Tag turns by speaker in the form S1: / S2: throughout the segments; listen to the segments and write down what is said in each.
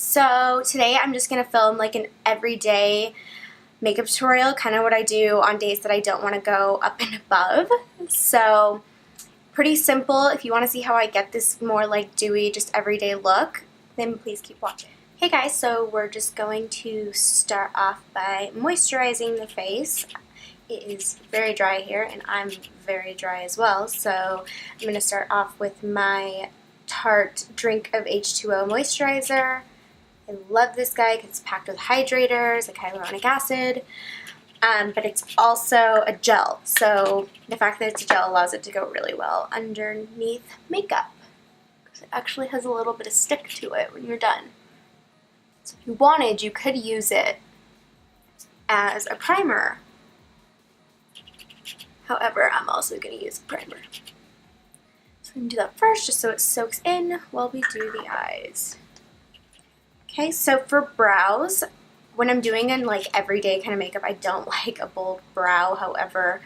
S1: So today I'm just going to film like an everyday makeup tutorial, kind of what I do on days that I don't want to go up and above. So pretty simple. If you want to see how I get this more like dewy, just everyday look, then please keep watching. Hey guys, so we're just going to start off by moisturizing the face. It is very dry here and I'm very dry as well, so I'm going to start off with my Tarte Drink of H20 moisturizer. I love this guy because it's packed with hydrators, like hyaluronic acid, but it's also a gel, so the fact that it's a gel allows it to go really well underneath makeup because it actually has a little bit of stick to it when you're done. So if you wanted, you could use it as a primer. However, I'm also going to use a primer. So I'm going to do that first just so it soaks in while we do the eyes. Okay, so for brows, when I'm doing an like everyday kind of makeup, I don't like a bold brow. However,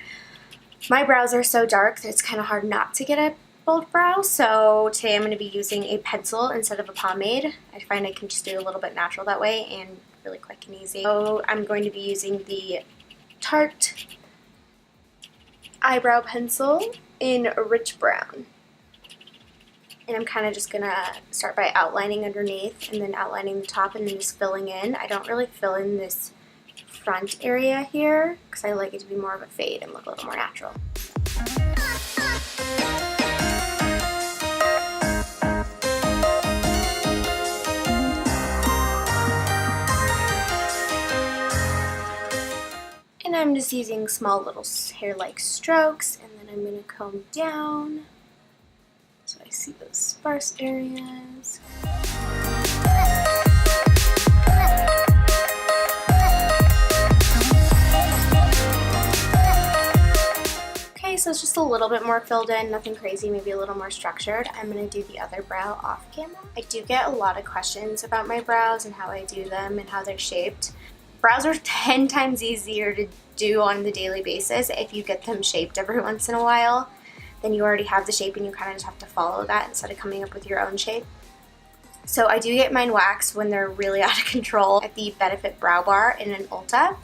S1: my brows are so dark that it's kind of hard not to get a bold brow. So today I'm going to be using a pencil instead of a pomade. I find I can just do a little bit natural that way and really quick and easy. So I'm going to be using the Tarte eyebrow pencil in a rich brown. And I'm kind of just going to start by outlining underneath and then outlining the top and then just filling in. I don't really fill in this front area here because I like it to be more of a fade and look a little more natural. And I'm just using small little hair-like strokes, and then I'm going to comb down so I see those sparse areas. Okay, so it's just a little bit more filled in, nothing crazy, maybe a little more structured. I'm going to do the other brow off camera. I do get a lot of questions about my brows and how I do them and how they're shaped. Brows are 10 times easier to do on the daily basis if you get them shaped every once in a while. Then you already have the shape and you kind of just have to follow that instead of coming up with your own shape. So I do get mine waxed when they're really out of control at the Benefit Brow Bar in an Ulta.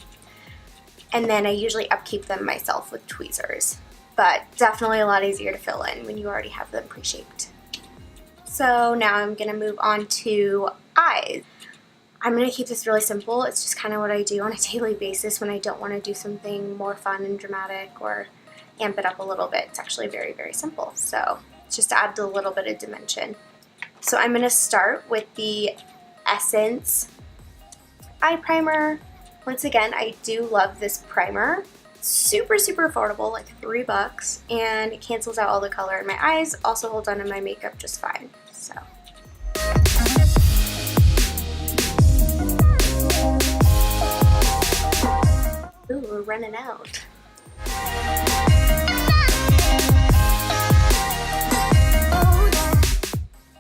S1: And then I usually upkeep them myself with tweezers. But definitely a lot easier to fill in when you already have them pre-shaped. So now I'm going to move on to eyes. I'm going to keep this really simple. It's just kind of what I do on a daily basis when I don't want to do something more fun and dramatic or amp it up a little bit. It's actually very, very simple. So it's just to add a little bit of dimension. So I'm going to start with the Essence eye primer. Once again, I do love this primer. It's super, super affordable, like $3, and it cancels out all the color in my eyes. Also holds on to my makeup just fine. So. Ooh, we're running out.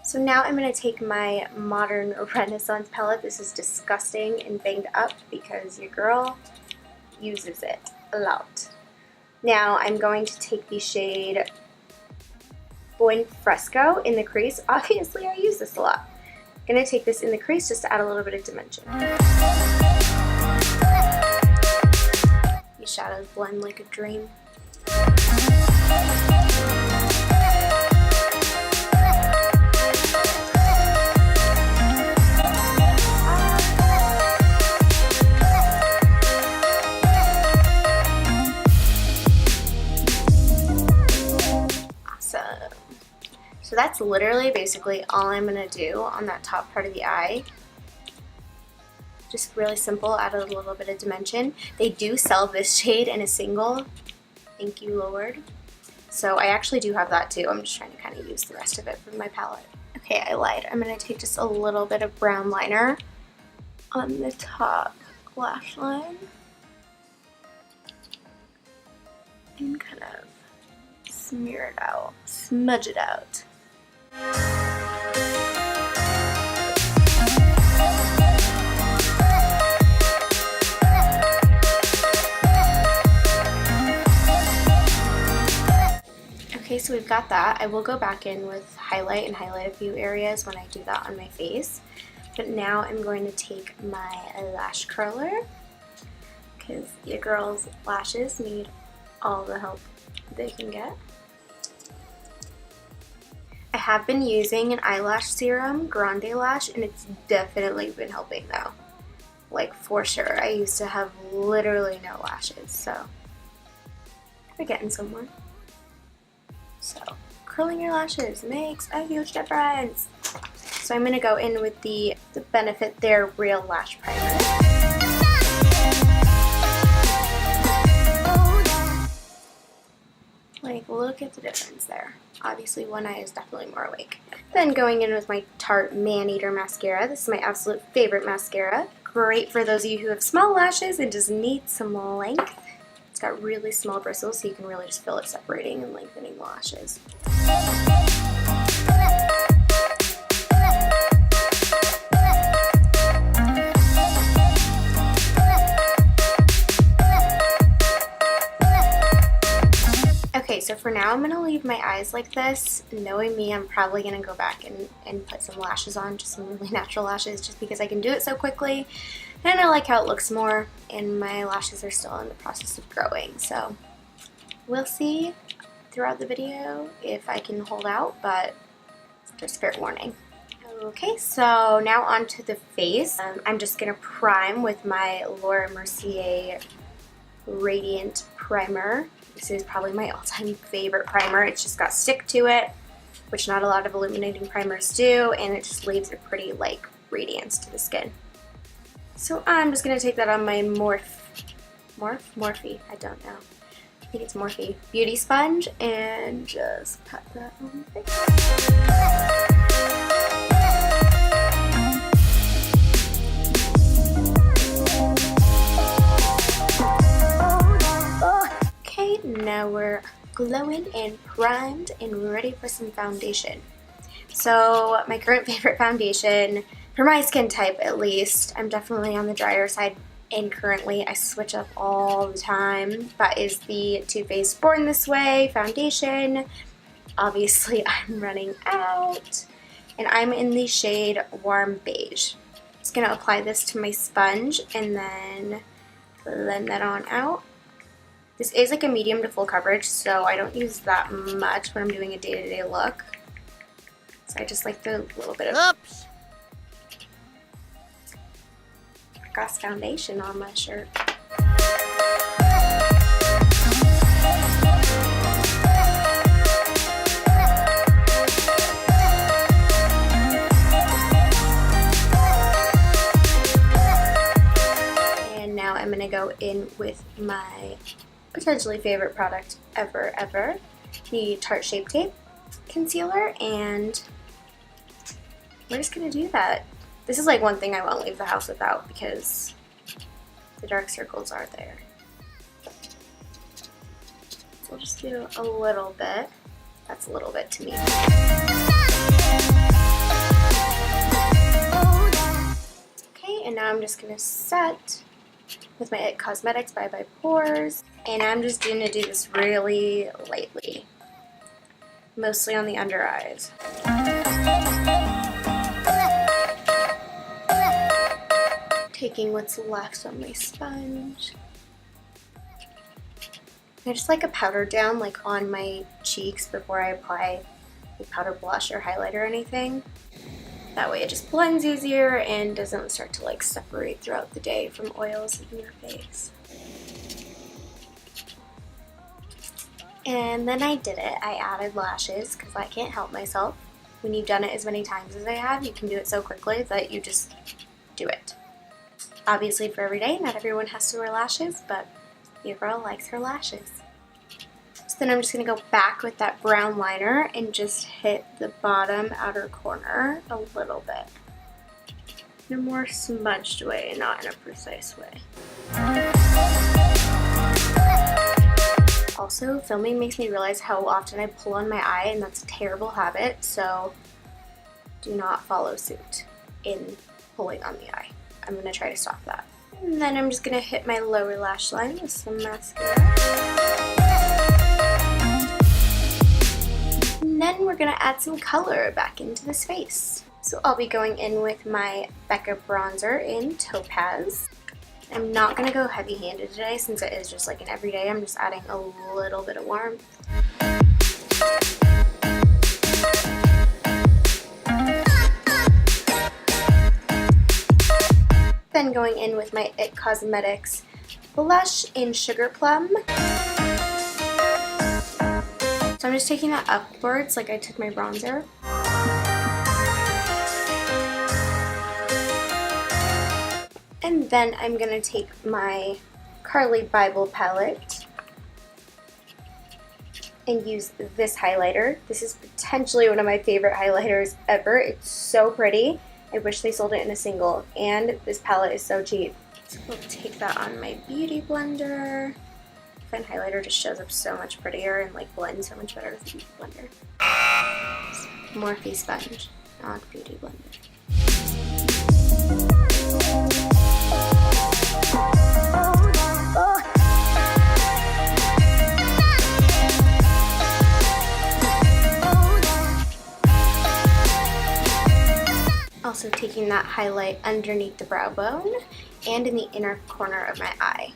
S1: So now I'm going to take my Modern Renaissance palette. This is disgusting and banged up because your girl uses it a lot. Now I'm going to take the shade Buon Fresco in the crease. Obviously I use this a lot. I'm going to take this in the crease just to add a little bit of dimension. These shadows blend like a dream. So that's literally basically all I'm going to do on that top part of the eye. Just really simple, add a little bit of dimension. They do sell this shade in a single. Thank you, Lord. So I actually do have that too. I'm just trying to kind of use the rest of it from my palette. Okay, I lied. I'm going to take just a little bit of brown liner on the top lash line. And kind of smear it out, smudge it out. Okay, so we've got that. I will go back in with highlight and highlight a few areas when I do that on my face. But now I'm going to take my lash curler because your girl's lashes need all the help they can get. I have been using an eyelash serum, Grande Lash, and it's definitely been helping though. Like for sure. I used to have literally no lashes, so we're getting somewhere. So curling your lashes makes a huge difference. So I'm going to go in with the Benefit Their Real Lash Primer. Like, look at the difference there. Obviously, one eye is definitely more awake. Then going in with my Tarte Maneater mascara. This is my absolute favorite mascara. Great for those of you who have small lashes and just need some length. It's got really small bristles, so you can really just feel it separating and lengthening the lashes. Okay, so for now I'm going to leave my eyes like this. Knowing me, I'm probably going to go back and put some lashes on, just some really natural lashes, just because I can do it so quickly. And I like how it looks more, and my lashes are still in the process of growing. So we'll see throughout the video if I can hold out, but just fair warning. Okay, so now on to the face. I'm just going to prime with my Laura Mercier Radiant Primer. This is probably my all-time favorite primer. It's just got stick to it, which not a lot of illuminating primers do, and it just leaves a pretty, like, radiance to the skin. So I'm just going to take that on my Morphe, I don't know. I think it's Morphe Beauty Sponge, and just pat that on the face. Now we're glowing and primed and ready for some foundation. So my current favorite foundation, for my skin type at least, I'm definitely on the drier side, and currently I switch up all the time, but is the Too Faced Born This Way foundation. Obviously I'm running out, and I'm in the shade Warm Beige. I'm just going to apply this to my sponge and then blend that on out. This is like a medium to full coverage, so I don't use that much when I'm doing a day-to-day look. So I just like the little bit of Goss foundation on my shirt. And now I'm going to go in with my potentially favorite product ever, the Tarte Shape Tape Concealer, and we're just going to do that. This is like one thing I won't leave the house without because the dark circles are there. So we'll just do a little bit. That's a little bit to me. Okay, and now I'm just going to set with my IT Cosmetics by Pores, and I'm just going to do this really lightly, mostly on the under eyes. Taking what's left on my sponge. I just like a powder down like on my cheeks before I apply a powder blush or highlight or anything. That way it just blends easier and doesn't start to like separate throughout the day from oils in your face. And then I did it. I added lashes because I can't help myself. When you've done it as many times as I have, you can do it so quickly that you just do it. Obviously for every day, not everyone has to wear lashes, but your girl likes her lashes. So then I'm just going to go back with that brown liner and just hit the bottom outer corner a little bit. In a more smudged way, not in a precise way. Also, filming makes me realize how often I pull on my eye, and that's a terrible habit, so do not follow suit in pulling on the eye. I'm going to try to stop that. And then I'm just going to hit my lower lash line with some mascara. And then we're going to add some color back into this face. So I'll be going in with my Becca bronzer in Topaz. I'm not going to go heavy-handed today since it is just like an everyday. I'm just adding a little bit of warmth. Then going in with my It Cosmetics blush in Sugar Plum. So I'm just taking that upwards like I took my bronzer. And then I'm going to take my Carli Bybel palette and use this highlighter. This is potentially one of my favorite highlighters ever. It's so pretty. I wish they sold it in a single, and this palette is so cheap. So we'll take that on my beauty blender. I find highlighter just shows up so much prettier and like blends so much better with the beauty blender. Morphe sponge, not beauty blender. Also taking that highlight underneath the brow bone and in the inner corner of my eye.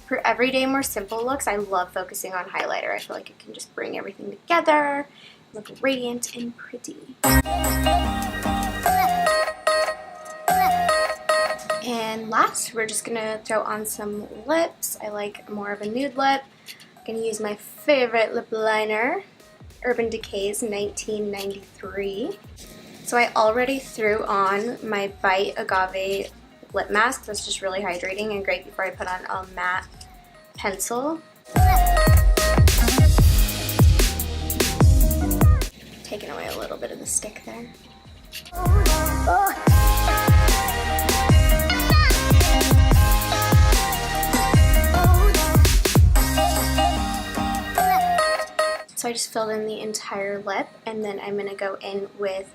S1: For everyday, more simple looks, I love focusing on highlighter. I feel like it can just bring everything together, look radiant and pretty. And last, we're just gonna throw on some lips. I like more of a nude lip. I'm gonna use my favorite lip liner, Urban Decay's 1993. So I already threw on my Bite Agave lip mask. That's just really hydrating and great before I put on a matte pencil. Taking away a little bit of the stick there. So I just filled in the entire lip, and then I'm going to go in with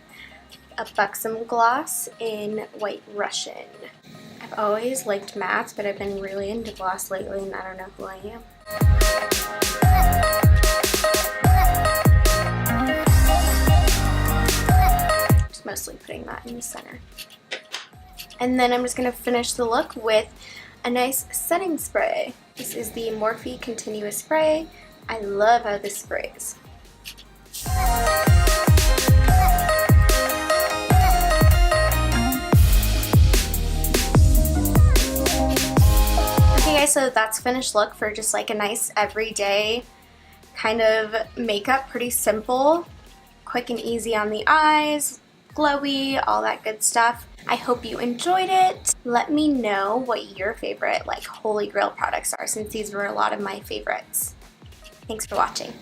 S1: a Buxom gloss in White Russian. I've always liked mattes, but I've been really into gloss lately, and I don't know who I am. Just mostly putting that in the center. And then I'm just going to finish the look with a nice setting spray. This is the Morphe Continuous Spray. I love how this sprays. Okay guys, so that's finished look for just like a nice everyday kind of makeup. Pretty simple, quick and easy on the eyes, glowy, all that good stuff. I hope you enjoyed it. Let me know what your favorite like holy grail products are, since these were a lot of my favorites. Thanks for watching.